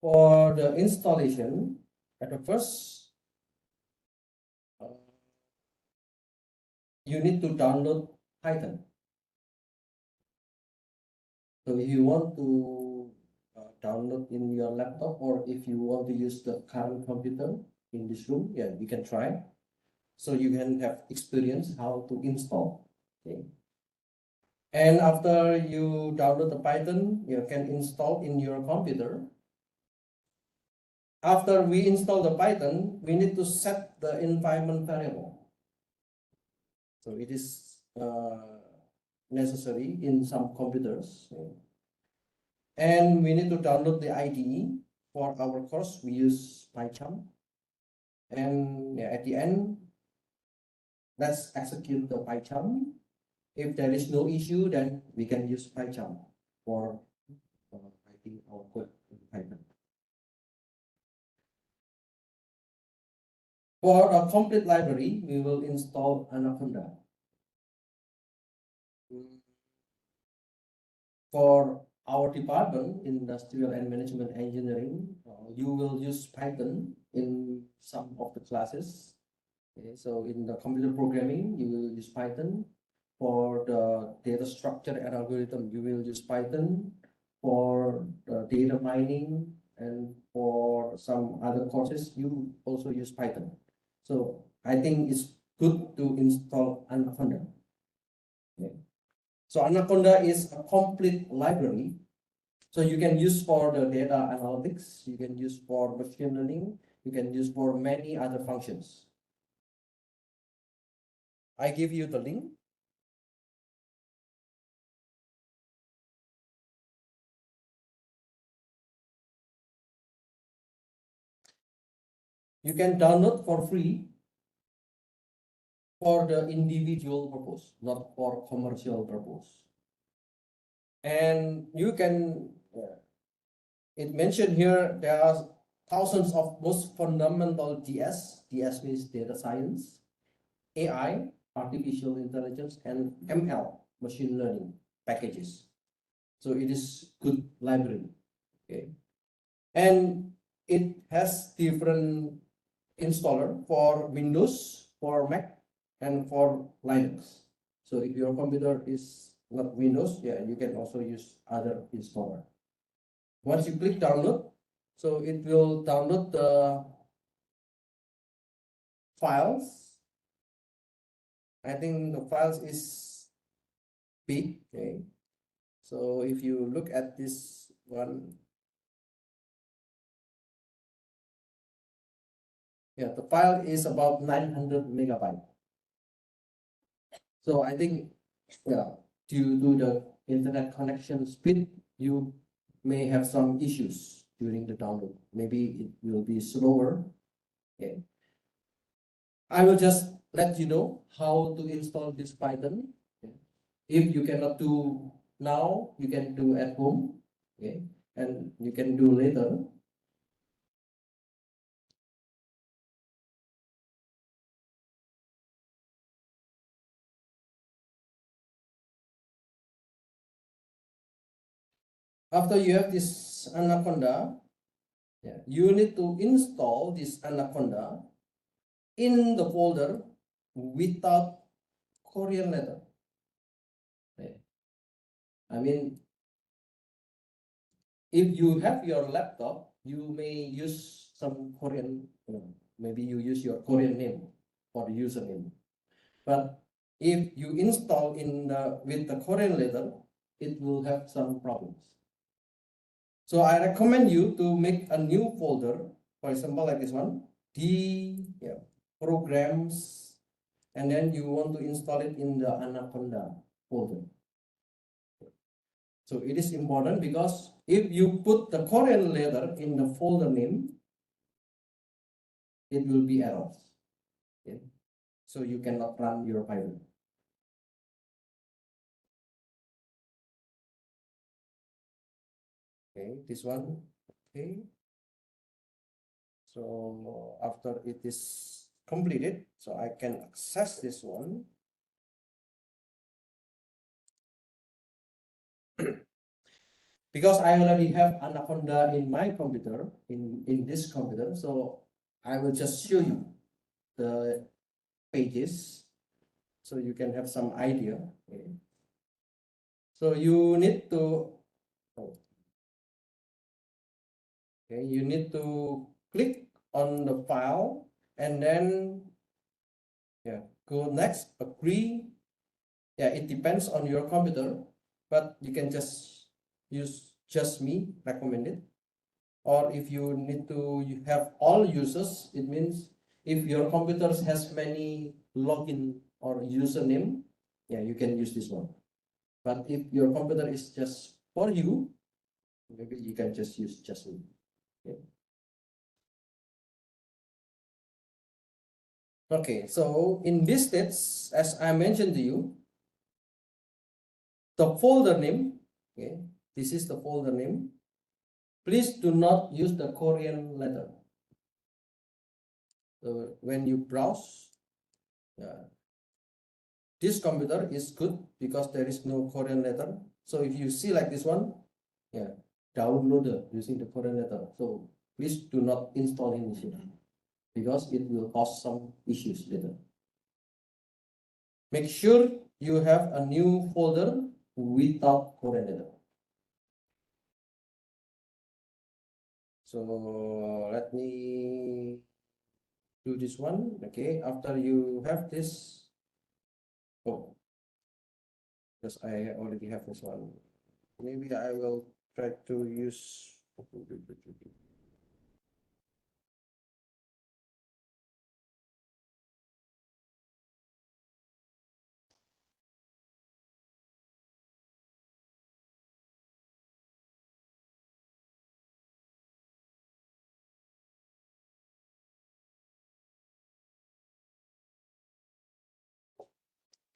For the installation, at the first, you need to download Python. So if you want to download in your laptop, or if you want to use the current computer in this room, yeah, you can try. So you can have experience how to install. Okay. And after you download the Python, you can install in your computer. After we install the Python, we need to set the environment variable. So it is necessary in some computers. And we need to download the IDE. For our course, we use PyCharm. And at the end, let's execute the PyCharm. If there is no issue, then we can use PyCharm for writing our code in Python. For a complete library, we will install Anaconda. For our department, Industrial and Management Engineering, you will use Python in some of the classes. Okay, so in the computer programming, you will use Python. For the data structure and algorithm, you will use Python. For the data mining and for some other courses, you also use Python. So I think it's good to install Anaconda. Okay. So Anaconda is a complete library. So you can use for the data analytics, you can use for machine learning, you can use for many other functions. I give you the link. You can download for free for the individual purpose, not for commercial purpose. And you can, it mentioned here, there are thousands of most fundamental DS. DS means data science, AI, artificial intelligence, and ML, machine learning packages. So it is good library. Okay. And it has different installer for Windows, for Mac, and for Linux. So if your computer is not Windows, yeah, you can also use other installer. Once you click download, so it will download the files. I think the files is big. Okay. So if you look at this one, yeah, the file is about 900 megabyte. So I think, yeah, due to the internet connection speed, you may have some issues during the download. Maybe it will be slower. Okay. I will just let you know how to install this Python. Okay. If you cannot do now, you can do at home. Okay. And you can do later. After you have this Anaconda, yeah, you need to install this Anaconda in the folder without Korean letter. Okay. I mean, if you have your laptop, you may use some Korean, maybe you use your Korean name for the username. But if you install with the Korean letter, it will have some problems. So I recommend you to make a new folder, for example, like this one, programs, and then you want to install it in the Anaconda folder. So it is important because if you put the Korean letter in the folder name, it will be errors. Okay? So you cannot run your Python. Okay, this one. Okay. So after it is completed, so I can access this one. because I already have Anaconda in my computer, in this computer, so I will just show you the pages so you can have some idea. Okay. So you need to, okay, you need to click on the file and then go next, agree. Yeah, it depends on your computer, but you can just use just me recommended. Or if you need to have all users, it means if your computer has many login or username, yeah, you can use this one. But if your computer is just for you, maybe you can just use just me. Okay. Okay, so in this steps, as I mentioned to you, the folder name, okay, this is the folder name. Please do not use the Korean letter. So when you browse, this computer is good because there is no Korean letter. So if you see like this one, downloader using the Korean letter. So please do not install initially because it will cause some issues later. Make sure you have a new folder without Korean letter. So let me do this one. Okay, after you have this, because I already have this one. Maybe I will try to use.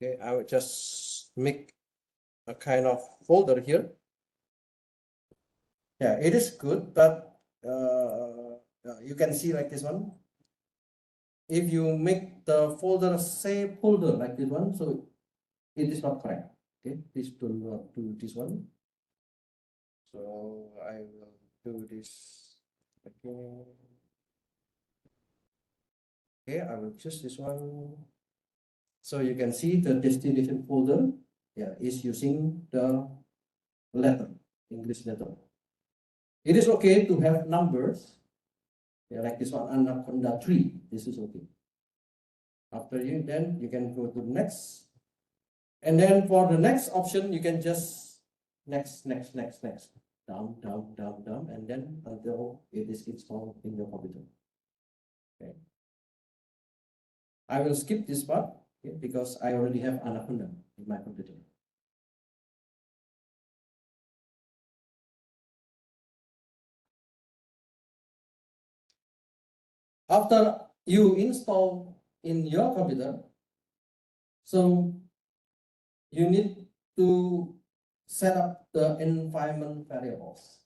Okay, I will just make a kind of folder here. Yeah, it is good, but you can see like this one. If you make the folder say folder like this one, so it is not correct. Okay, please do not do this one. So I will do this again. Okay, I will choose this one. So you can see the destination folder, is using the letter, English letter. It is okay to have numbers, like this one, Anaconda 3. This is okay. After you, then you can go to next. And then for the next option, you can just next, down, and then until it is installed in your computer. Okay. I will skip this part, because I already have Anaconda in my computer. After you install in your computer, so you need to set up the environment variables.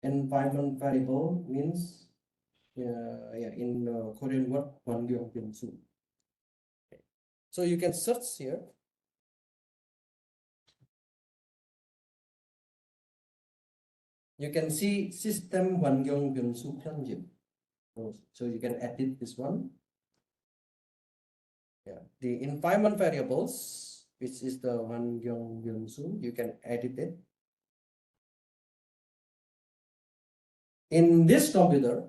Environment variable means, in Korean word, Hwangyong Byungsu. So you can search here. You can see system Hwangyong Byungsu Pyonjin. So you can edit this one. The environment variables, which is the Hwangyong Byungsu, you can edit it. In this computer,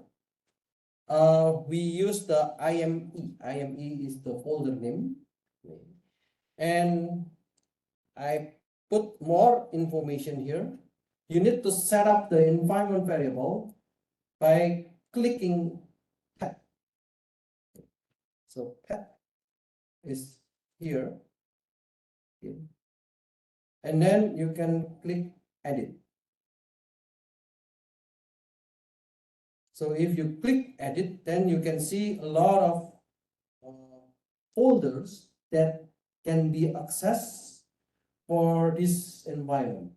we use the IME. IME is the folder name. And I put more information here. You need to set up the environment variable by clicking pet. So pet is here. And then you can click edit. So if you click edit, then you can see a lot of folders that can be accessed for this environment.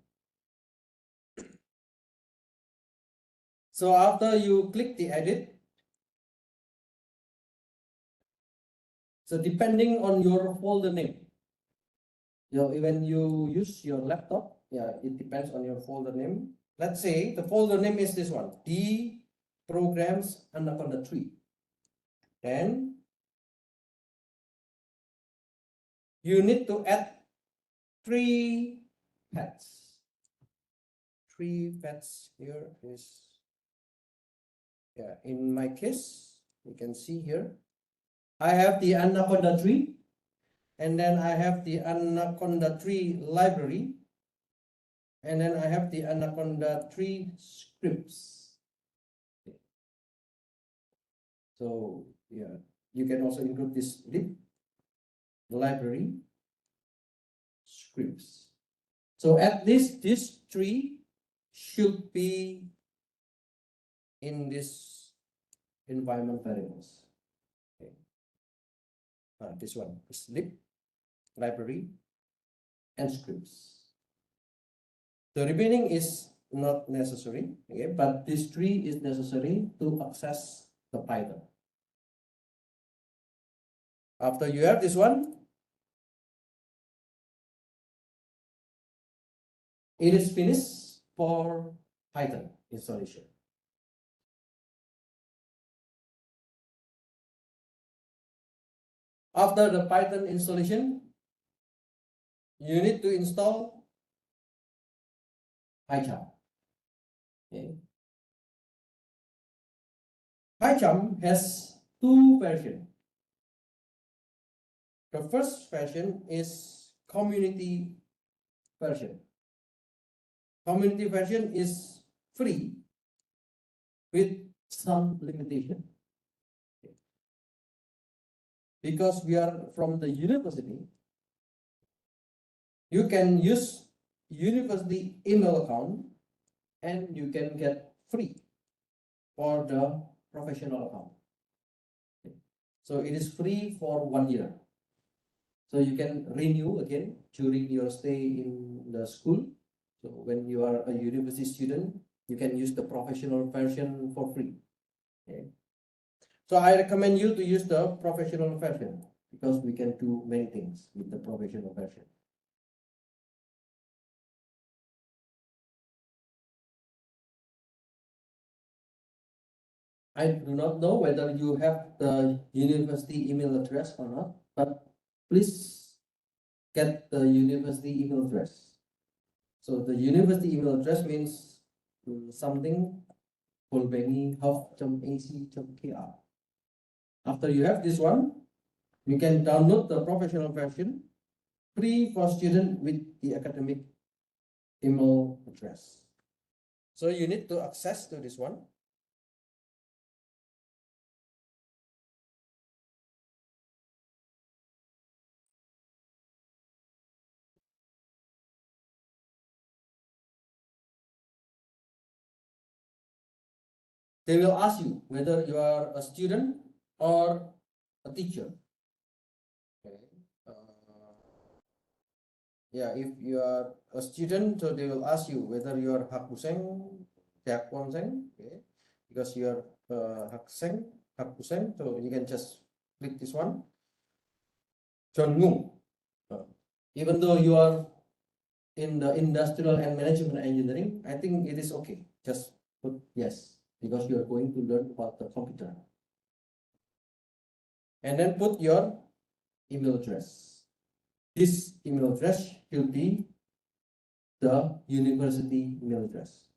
So after you click the edit, so depending on your folder name, when you use your laptop, yeah, it depends on your folder name. Let's say the folder name is this one, D programs Anaconda 3. Then you need to add 3 paths. 3 paths here is, yeah, in my case, you can see here, I have the Anaconda 3, and then I have the Anaconda 3 library, and then I have the Anaconda 3 scripts. So yeah, you can also include this lib library scripts. So at least these 3 should be in this environment variables. Okay. This one is lib library and scripts. The remaining is not necessary, okay, but this 3 is necessary to access the Python. After you have this one, it is finished for Python installation. After the Python installation, you need to install PyCharm. Okay. PyCharm has 2 versions. The first version is community version. Community version is free with some limitation. Because we are from the university, you can use university email account and you can get free for the professional account. So it is free for 1 year. So you can renew again during your stay in the school. So when you are a university student, you can use the professional version for free. Okay. So I recommend you to use the professional version because we can do many things with the professional version. I do not know whether you have the university email address or not, but please get the university email address. So the university email address means something polbengi.hub.ac.kr. After you have this one, you can download the professional version free for student with the academic email address. So you need to access to this one. They will ask you whether you are a student or a teacher. Okay. Yeah, if you are a student, so they will ask you whether you are Hakuseng, Jakwonseng, okay, because you are Hakuseng, Hakuseng, so you can just click this one. John Ngung. Even though you are in the industrial and management engineering, I think it is okay. Just put yes, because you are going to learn about the computer. And then put your email address. This email address should be the university email address.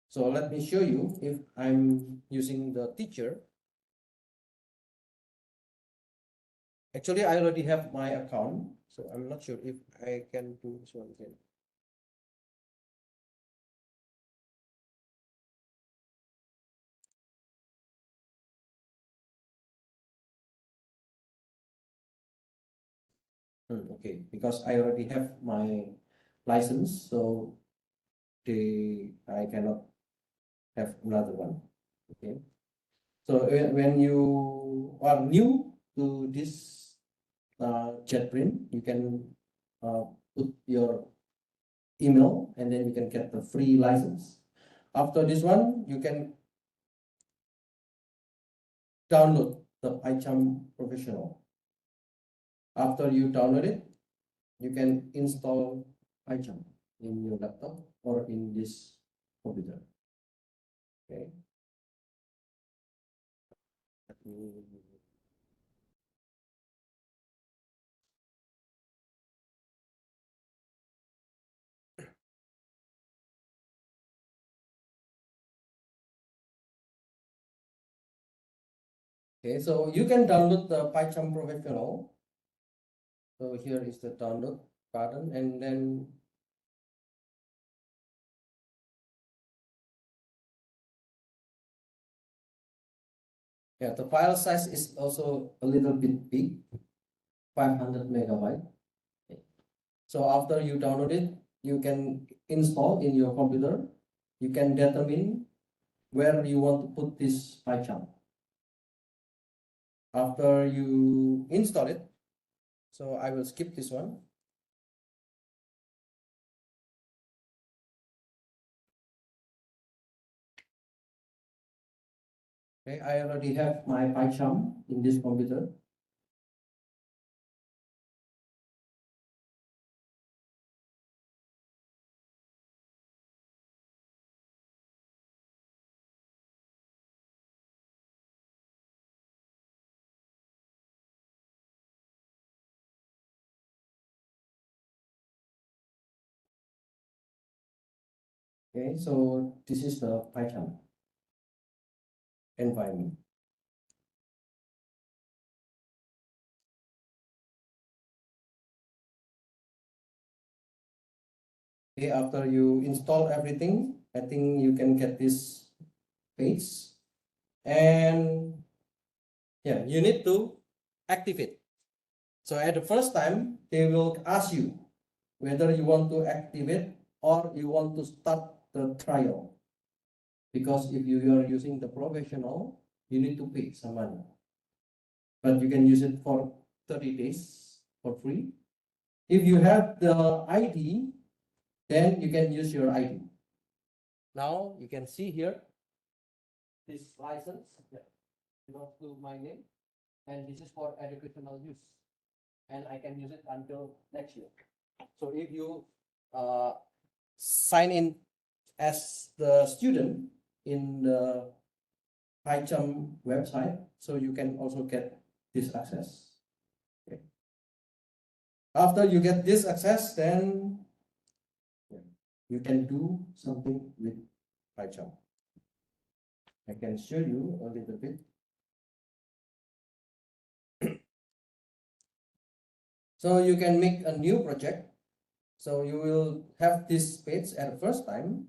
So let me show you if I'm using the teacher. Actually, I already have my account, so I'm not sure if I can do this one again. Okay, because I already have my license, so I cannot have another one. Okay, so when you are new to this JetBrains, you can put your email and then you can get the free license. After this one, you can download the PyCharm Professional. After you download it, you can install PyCharm in your laptop or in this computer. Okay. Okay, so you can download the PyCharm Professional. So here is the download button, and then yeah, the file size is also a little bit big, 500 megabyte. Okay. So after you download it, you can install in your computer. You can determine where you want to put this PyCharm. After you install it, so I will skip this one. Okay, I already have my PyCharm in this computer. Okay, so this is the PyCharm environment. Okay, after you install everything, I think you can get this page, and yeah, you need to activate. So at the first time, they will ask you whether you want to activate or you want to start the trial. Because if you are using the professional, you need to pay some money. But you can use it for 30 days for free. If you have the ID, then you can use your ID. Now you can see here this license belongs to my name, and this is for educational use, and I can use it until next year. So if you sign in as the student in the PyCharm website, so you can also get this access. Okay. After you get this access, then you can do something with PyCharm. I can show you a little bit. So you can make a new project. So you will have this page at the first time,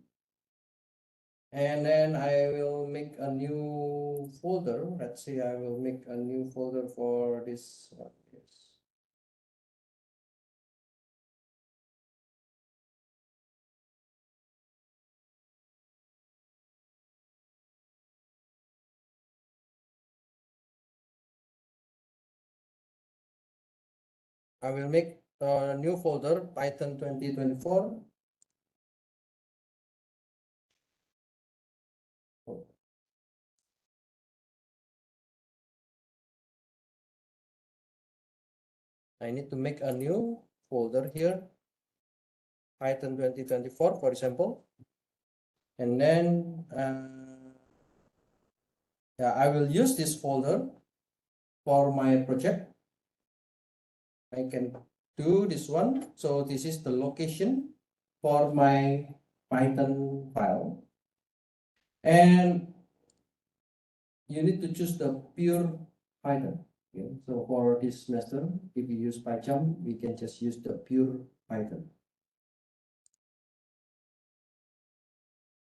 and then I will make a new folder. Let's say I will make a new folder for this one. Yes. I will make a new folder, Python 2024. I need to make a new folder here, Python 2024, for example. And then yeah, I will use this folder for my project. I can do this one. So this is the location for my Python file. And you need to choose the pure Python. Okay. So for this semester, if you use PyCharm, we can just use the pure Python.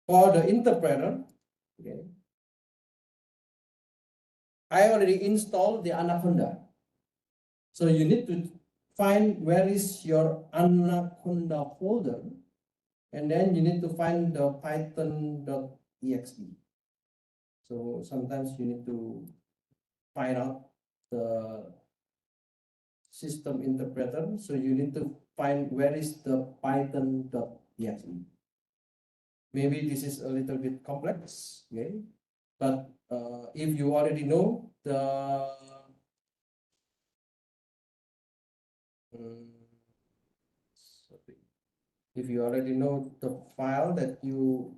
For the interpreter, okay, I already installed the Anaconda. So you need to find where is your Anaconda folder, and then you need to find the python.exe. So sometimes you need to find out the system interpreter. So you need to find where is the python.exe. Maybe this is a little bit complex, okay? But if you already know the If you already know the file that you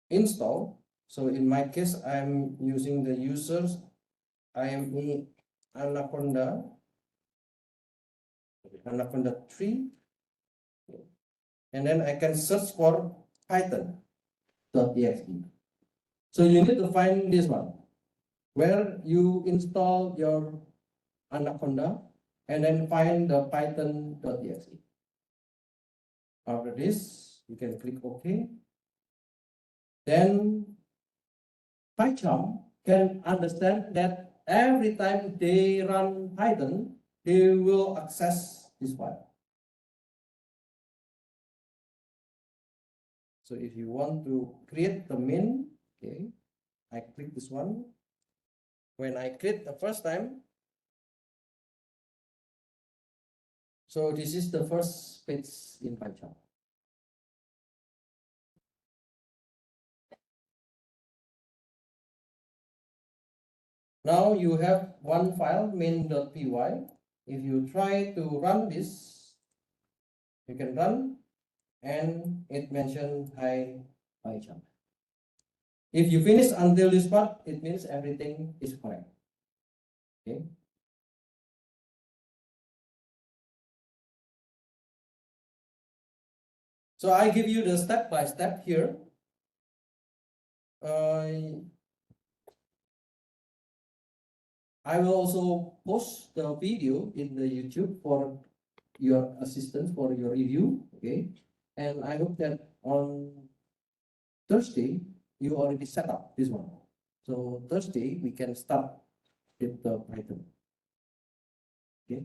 install, so in my case, I'm using the users IME Anaconda 3, and then I can search for Python.exe. So you need to find this one, where you install your Anaconda and then find the Python.exe. After this, you can click OK. Then PyCharm can understand that every time they run Python, they will access this file. So if you want to create the main, okay, I click this one. When I create the first time, so this is the first page in PyCharm. Now you have one file, main.py. If you try to run this, you can run, and it mentioned hi PyCharm. If you finish until this part, it means everything is correct. Okay. So I give you the step by step here. I will also post the video in the YouTube for your assistance, for your review. Okay. And I hope that on Thursday, you already set up this one. So Thursday, we can start with the Python. Okay.